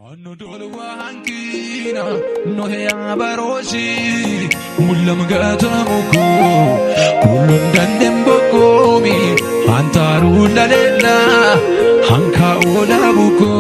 Anno dolwa hankina no he abarosi mullam gatamuko kullun dandembokomi antaru dalella hanka olabuko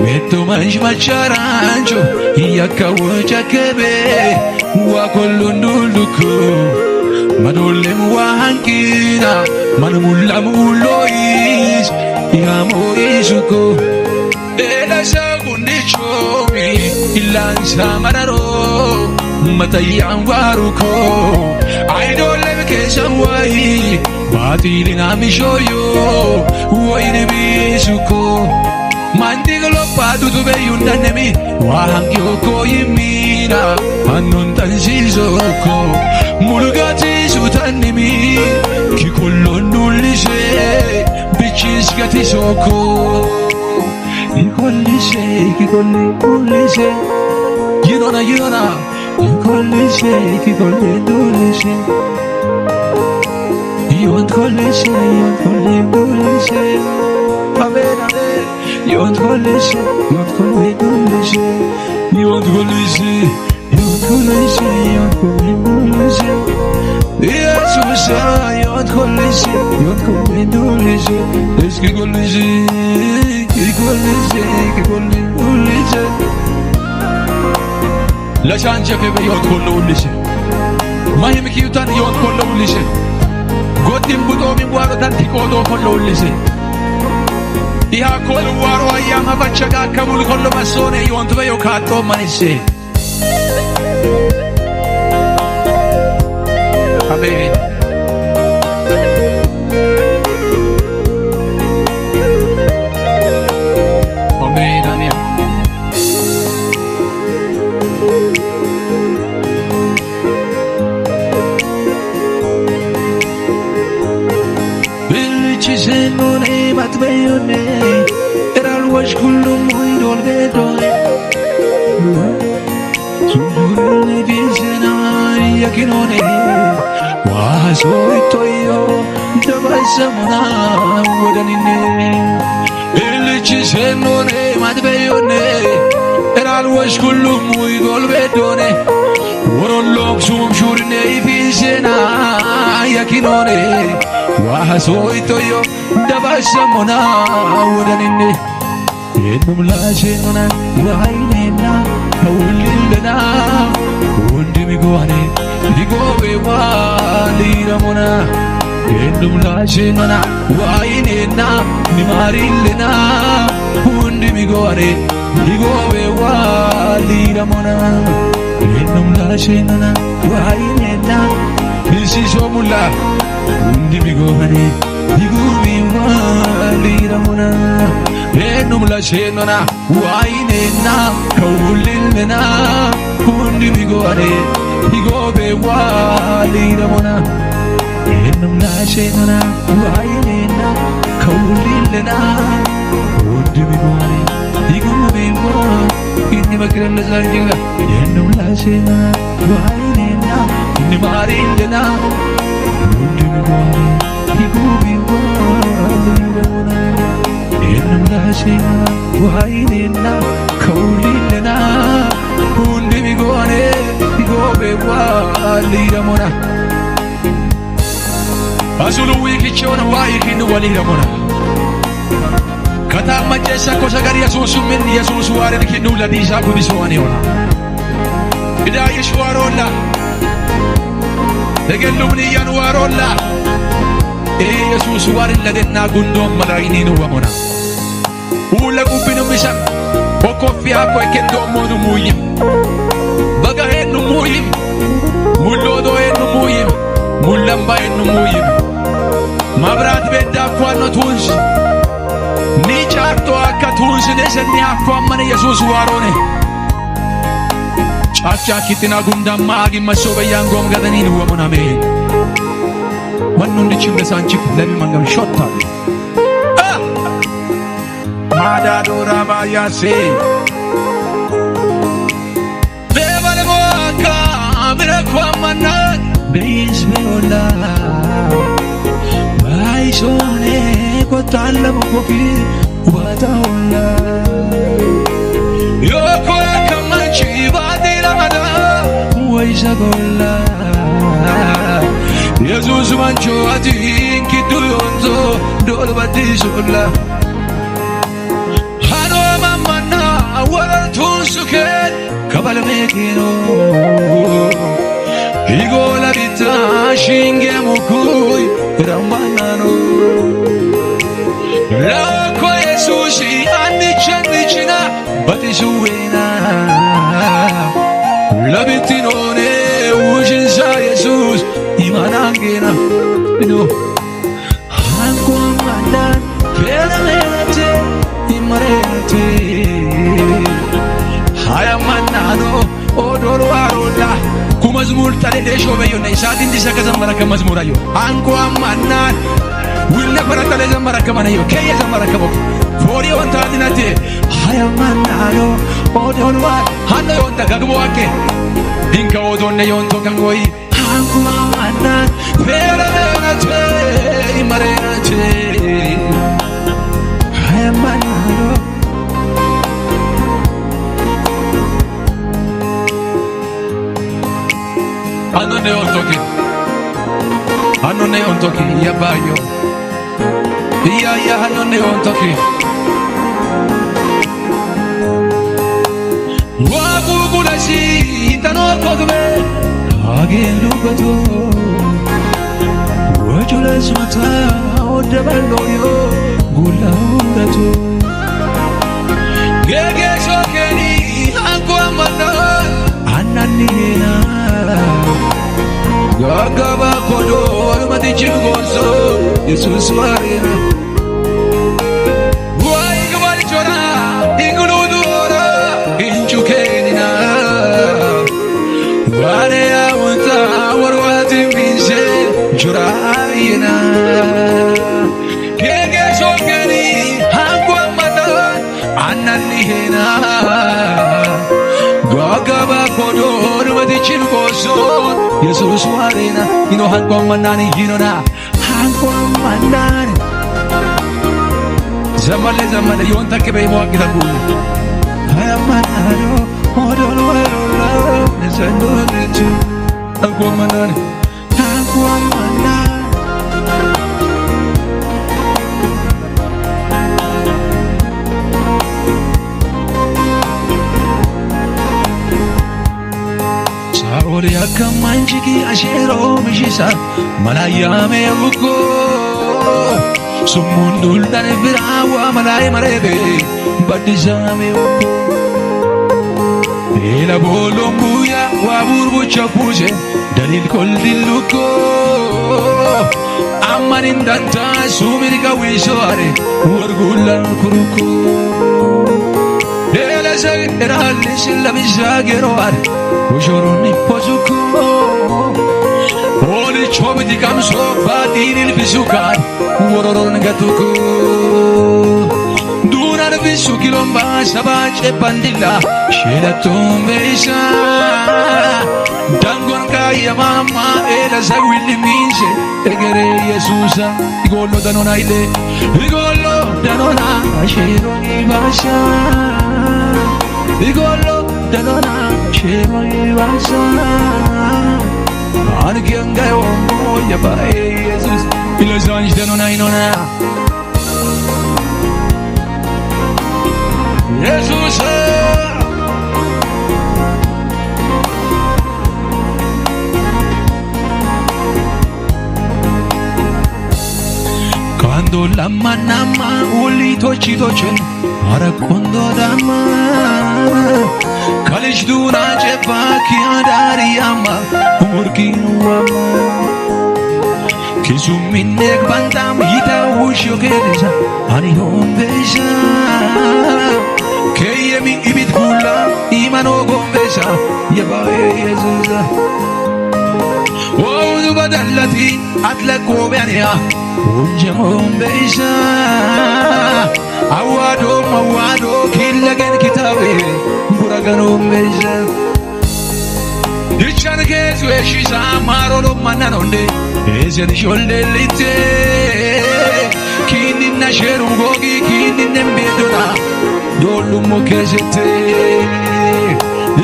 metto manchmacharancho yakawcha kebe wa kullun duluko madollem wa hankina manullam ulois yamoisuko Shagundichomi ilan samararo matayan waruko I don't live keshan wai batilin amishoyo waine bisuko mandiglo padu tube yundanemi wahangyo ko yimina annun tansizoko mulgati sutanimi kikollon dulise bichis gatisoko Ikolise, ikolise, yirona, ikolise, ikolise, yonkolise, ikolise, amen, yonkolise, ikolise, yonkolise, ikolise, Jesus, yonkolise, ikolise, eskikolise. Ikolise La chance che ve yon kollo ulise Mahim kiyutan yon kollo ulise Godin budo min waro tanti kodo kollo ulise Iha kollo waro ayyama bachaga kabul kollo masone yon tube yo kato manise Amen Senone matbeyone eral wash kullu muidol bedone Sujurne visena yakinone wasoitoyo dabasamuna wadanine Elichi senone matbeyone eral wash kullu muidol bedone Worolok sumshurne visena yakinone Wahasoitoyo dabasamona wadanine Yenum lashena wainena hawlilena undimigwane digowe waliramona Yenum lashena wainena nimarilena undimigwane digowe waliramona Yenum lashena wainena nisisomula Undimigone, digumi waliramona Enum la shenona, wainena, kaulilena Undimigone, digobe waliramona Enum la shenona, wainena, kaulilena Undimigone, digumi waliramona Inni makram lazanjinga Enum la shenona, wainena, nimarilena Wainena kaulilena undimigone digobe waliramona Asulu wikichona waikinu waliramona Kata majesa kosa gari Yesusu minni Yesusu waren kinu ladisa kudiswaniona Ida yeshwarolla Tegelumni yanwarolla Yesus warin ladena gundom malaininu wamona Ula kupinu misam Okofi hako ekendo monu muyim Baga enu muyim Mulodo enu muyim Mulamba enu muyim Mabrat bedda kwano tunsi Ni charto akka tunsi neseni akko ammane Yesus warone Chacha kitina gundam magi masobe yangom gadaninu wamona amen Mannundi chimbe sanchip lemi mangam shotta Mada dora baya se Bevale moaka mira kwa manat Beis meola Baisone ko talla mokofi wata ola isa golla Jesus mancho atin kidu yonzo dol badi solla hano mamana wala tunsuke kabal mekino igola bita shinge mukui ramanano lako Yesusi andichana batisuena labitinone ujinsa Jesus imanangena no hanko mandan pelamete imarete haya manano odoro aroda kumazmur tale desho beyo ne sadin disaka zamara kamazmura yo hanko mannan willa paratale zamara kamana yo keye zamara kamok fori wanta dinate haya manano odoro hanno yonta gagmo wake dinka odonne yonto kangoi hanko mannan pelamete imarete haya manano Anone on toki ya bayo ya anone on toki wa gugulashi itano kodme again lugato wajulas mata odabalo yo gulaurato gege shokeni anko amana ananina Gagaba kodo mati chigoso Jesus warina Wai gabali chora inguludura inchukenina Wale awanta warwati minse chorayina Gege shokeni hangwa mata ananihena Gagaba kodo mati chigoso Jesus warina ino hangwa manani ginona hangwa manani zamale yonta ke be mo akita gulu haya manano odolo wala nesando netu hangwa manani Oria kamanjiki ashero mishisa malayame uko sumundul dane virawa malay marebe badizame uko ela bolombuya waburbu chapuje dalil kol diluko amanin danta sumirga wishare wargulan kuruko ela sagera lishla bijagero are Ujoroni pozuko Oli chobdi kamso badiril bisukai Uororon gatuko Dunar bisukilomba sabache pandilla Shela tumbesa Dangon kaya mama ela sagwili minse Egere Yesusa Igolo danona ile Igolo danona Shiro ibasa Igolo danona Shiro ibasa Ankianga yomo yaba Jesus Ilos anjos danona inona Jesus Quando la manama uli tochitochen ara quando dama Kalish duna jeba kiadari ama umurkinu ama Kisuminek bantam hita usho kedesa ani hombesa Keyemi ibit kula imano gombesa yaba Yesusa Odu badallati atlako beania unjamombesa awado killagen kitabe buraganumbesa Dichan kezu eshiza marolo mananonde ezen shollelite kinina sherugogi kinina mbedona dolumo kezete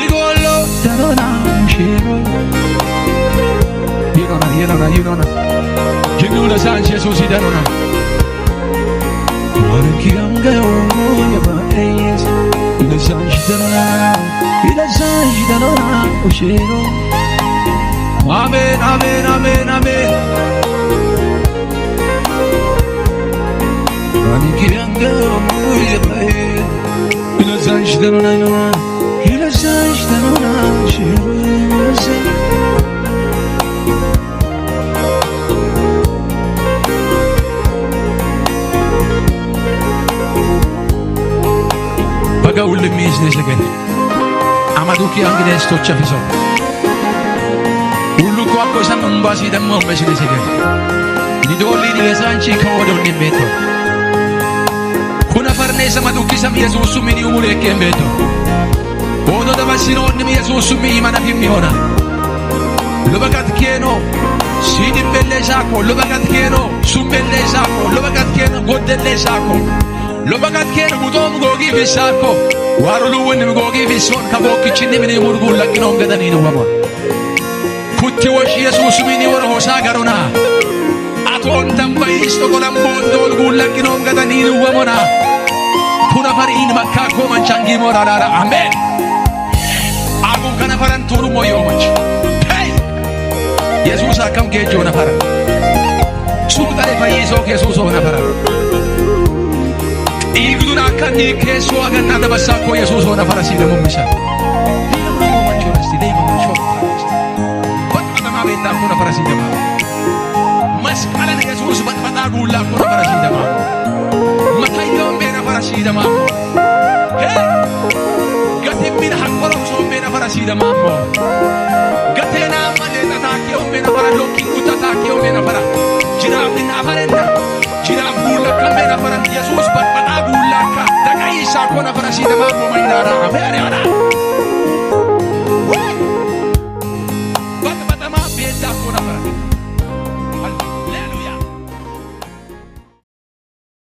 Igolo danona shiro yinona jinula san Jesus idanona Warkianga yaba eyes ila san shidanona ushero Amen amen amen amen Warkianga yaba ila san shidanona ushero Bagawul miiznes again. Amaduki angines to chafiso. Ulu ko ako sa mbasi da mo mesines again. Nidoli ni esanchi kawodo ni meto. Kuna farnesa maduki sa Jesus sumini umure ke meto. Odo da basino ni Jesus sumi mana pimiona. Lobagat keno sidi belle sako lobagat keno sumbelle sako lobagat keno godelle sako. Lobagat keno budom gogi visako warulu woni gogi vison kabokki chinni mini murgul lakinom gadani no wama kutti wash Jesus mini wor hosa garona aton tambayis to golam bondol gul lakinom gadani no wama kuna farin makka ko manchangi morara amen agun kana faran turu moyo mach hey Jesus akam gejo na faran sudare fayiso Jesus na faran Iguduna kani keso agana da basako Jesus ona farasi da mumisa. Dia mau manchurasti, dia mau manchurasti. Bat ada mabeta kuna farasi da mama. Mas kala ni Jesus bat batagulla kuna farasi da mama. Matai dombe na farasi da mama. Hey, gatim min hakbaro sombe na farasi da mama. Gatena male na takio me na fara loki uta takio me na fara. Jira min afarenda. Jira bulla kamera fara Jesus bat batagulla ka. Isa ko na farasi da mama mainara. Amen.